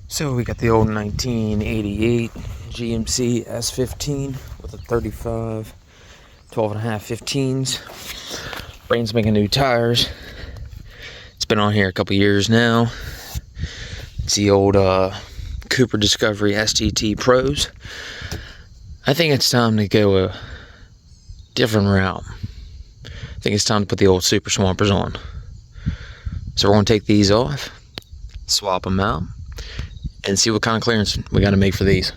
So we got the old 1988 GMC S15 with a 35, 12.5 15s. Brain's making new tires. It's been on here a couple years now. It's the old Cooper Discovery STT Pros. I think it's time to go a different route. I think it's time to put the old Super Swampers on. So we're going to take these off, swap them out, and see what kind of clearance we got to make for these.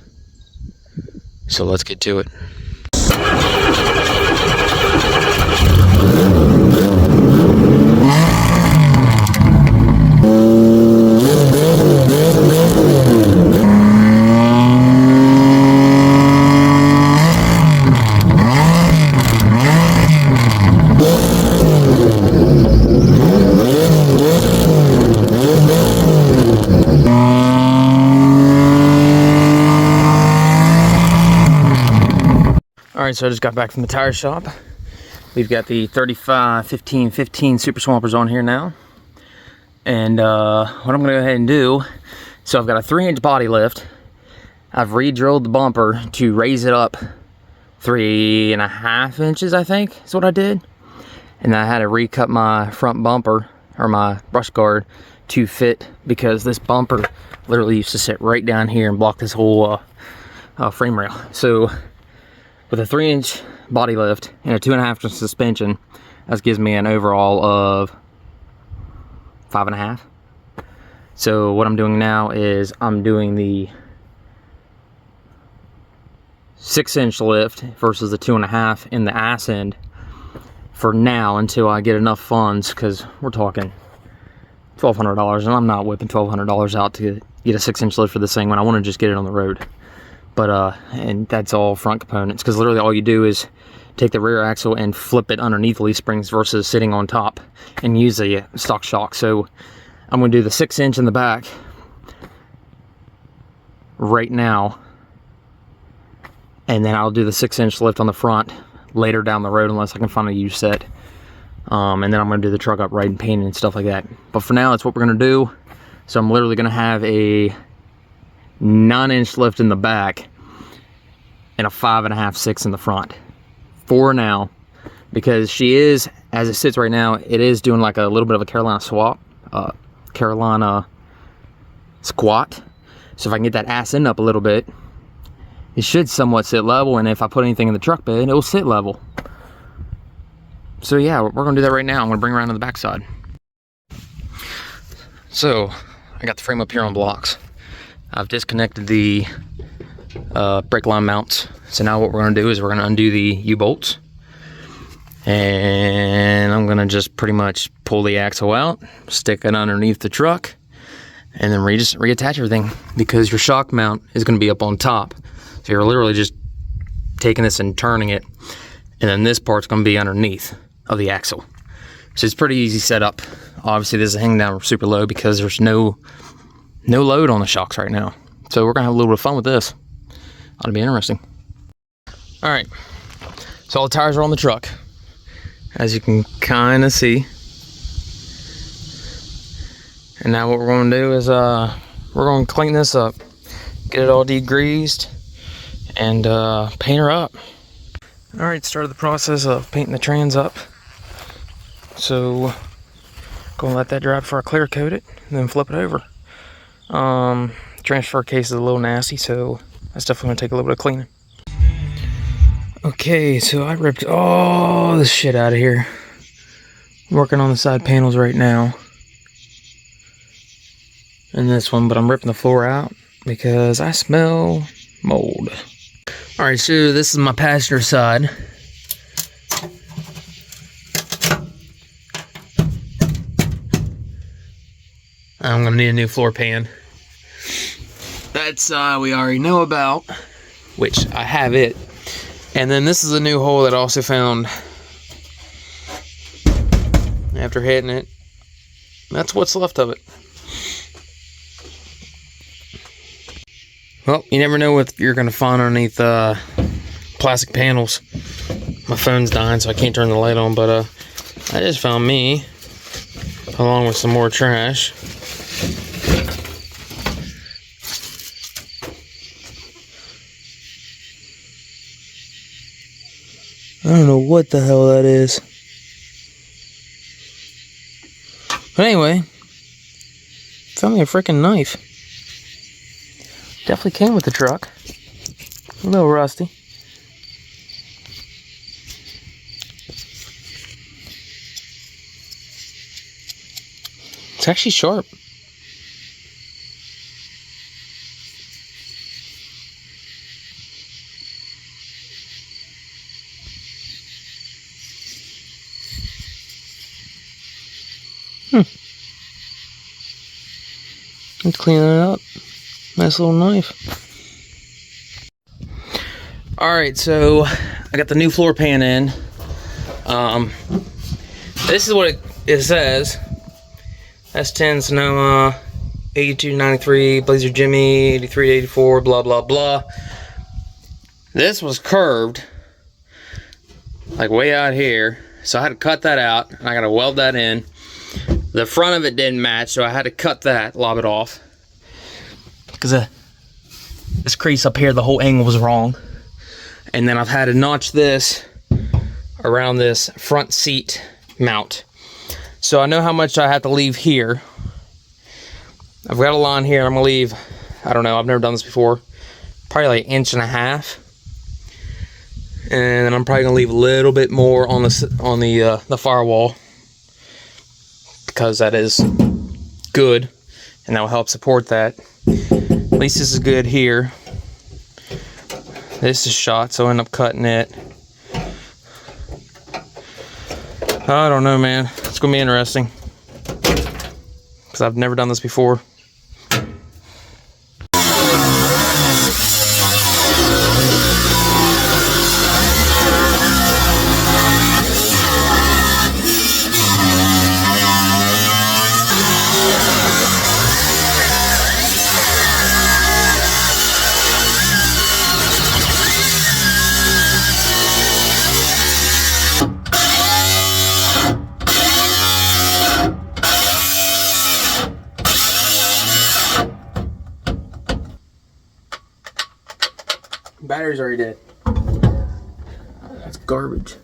So let's get to it. Alright, so I just got back from the tire shop. We've got the 35, 15, 15 Super Swampers on here now. And what I'm going to go ahead and do, so I've got a 3-inch body lift. I've re-drilled the bumper to raise it up 3.5 inches, I think, is what I did. And I had to recut my front bumper, or my brush guard, to fit, because this bumper literally used to sit right down here and block this whole frame rail. So with a 3-inch body lift and a 2.5-inch suspension, that gives me an overall of 5.5. So what I'm doing now is I'm doing the 6-inch lift versus the 2.5 in the ass end for now, until I get enough funds, because we're talking $1,200, and I'm not whipping $1,200 out to get a 6-inch lift for this thing when I want to just get it on the road. But and that's all front components, because literally all you do is take the rear axle and flip it underneath the leaf springs versus sitting on top and use the stock shock. So I'm going to do the 6-inch in the back right now, and then I'll do the 6-inch lift on the front later down the road, unless I can find a used set. And then I'm going to do the truck upright and painting and stuff like that. But for now, that's what we're going to do. So I'm literally going to have a 9-inch lift in the back and a 5.5, 6 in the front for now, because she is, as it sits right now, it is doing like a little bit of a Carolina squat. So if I can get that ass end up a little bit, it should somewhat sit level, and if I put anything in the truck bed, it will sit level. So yeah, we're gonna do that right now. I'm gonna bring her around to the backside. So I got the frame up here on blocks. I've disconnected the brake line mounts. So now what we're going to do is we're going to undo the U-bolts. And I'm going to just pretty much pull the axle out, stick it underneath the truck, and then just reattach everything, because your shock mount is going to be up on top. So you're literally just taking this and turning it, and then this part's going to be underneath of the axle. So it's pretty easy setup. Obviously this is hanging down super low because there's no load on the shocks right now. So we're gonna have a little bit of fun with this. Ought to be interesting. All right, so all the tires are on the truck, as you can kind of see. And now what we're gonna do is we're gonna clean this up, get it all degreased, and paint her up. All right, started the process of painting the trans up. So gonna let that dry before I clear coat it, and then flip it over. Transfer case is a little nasty, so that's definitely gonna take a little bit of cleaning. Okay, so I ripped all this shit out of here. I'm working on the side panels right now, and this one, but I'm ripping the floor out because I smell mold. All right, so this is my passenger side. I'm gonna need a new floor pan. That's we already know about, which I have it. And then this is a new hole that I also found after hitting it. That's what's left of it. Well, you never know what you're gonna find underneath plastic panels. My phone's dying, so I can't turn the light on, but I just found me, along with some more trash. don't know what the hell that is. But anyway, found me a freaking knife. Definitely came with the truck. A little rusty. It's actually sharp. Let's clean it up. Nice little knife. Alright, so I got the new floor pan in. This is what it says. S10's now 82, 93, Blazer Jimmy, 83, 84, blah, blah, blah. This was curved, like way out here. So I had to cut that out, and I got to weld that in. The front of it didn't match, so I had to cut that, lob it off. Because this crease up here, the whole angle was wrong. And then I've had to notch this around this front seat mount. So I know how much I have to leave here. I've got a line here. I'm gonna leave, I don't know, I've never done this before, probably like 1.5 inches. And then I'm probably gonna leave a little bit more on the firewall, because that is good and that will help support that. At least this is good here. This is shot, so I end up cutting it. I don't know, man. It's gonna be interesting, because I've never done this before. Battery's already dead. That's garbage.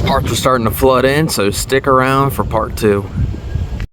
Parts are starting to flood in, so stick around for part 2.